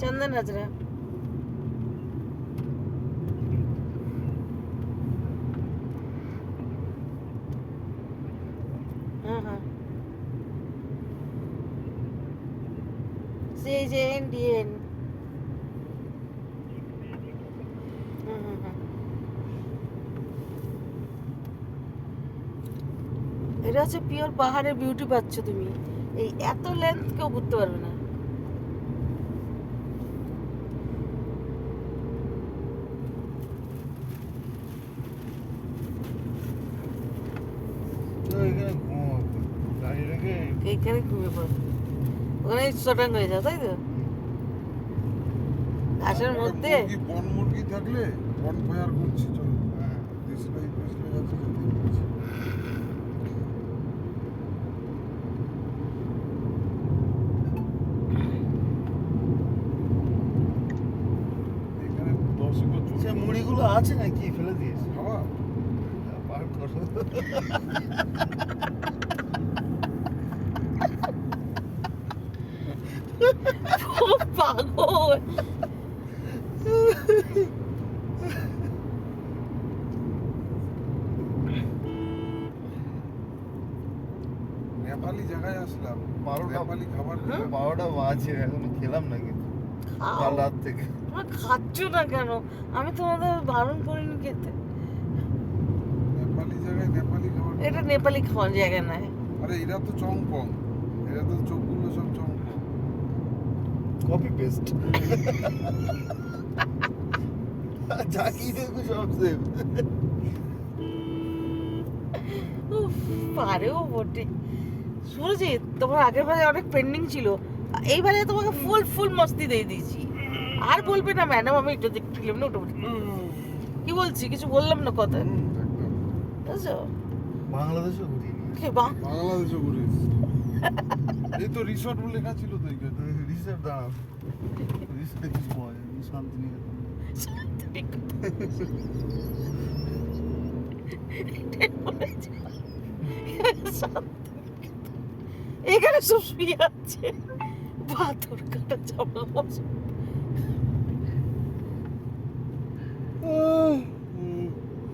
चंदन हाजरा। हाँ हाँ CJNDN। এটা হচ্ছে পিওর পাহাড়ের বিউটি পাচ্ছ তুমি। এই এত লেন্থ কেউ ঘুরতে পারবে না। এইখানে ঘুমিয়ে পড়ো, ওখানে শটাং হয়ে যাও, তাই তো? ঘাসের মধ্যে বন মুরগি থাকলে বন ফায়ার করছি, চলো এখানে সে মুড়িগুলো আছে নাকি ফেলে দিয়েছে? খাওয়া পার করো। পাগল। নেপালি জায়গায় আসলাম, নেপালি খাবার খেলাম। 12টা বাজে এখনো খেলাম না কিন্তু কাল রাত থেকে। তোমরা খাচ্ছ না কেন? আমি তোমাদের বারণ করিনি খেতে। নেপালি জায়গায় নেপালি খাবার। এটা নেপালি খাওয়ার জায়গা নয়। আরে এরা তো চংপং, এরা তো চোখগুলো সব চংপং। কপি পেস্ট জাকি দেখো সব সেম। উফ, পারেও বটে। সুরজিৎ, তোমার আগের বারে অনেক পেন্ডিং ছিল, এইবারে তোমাকে ফুল ফুল মস্তি দিয়ে দিয়েছি। আর বলবে না ম্যাডাম আমি এটা দেখছিলাম না, ওটা কি বলছি, কিছু বললাম না কথা, একদম বুঝছো? বাংলাদেশে ঘুরি বাংলাদেশে ঘুরে এসেছি। এই তো রিসর্ট বলে লেখা ছিল তো এইখানে। রিসার্চ দাঁড়াও রিসার্চ কিছু পাওয়া যায় শান্তিনিকেতন। এখানে সব শুয়ে আছে, পাথর কাটা চামড়া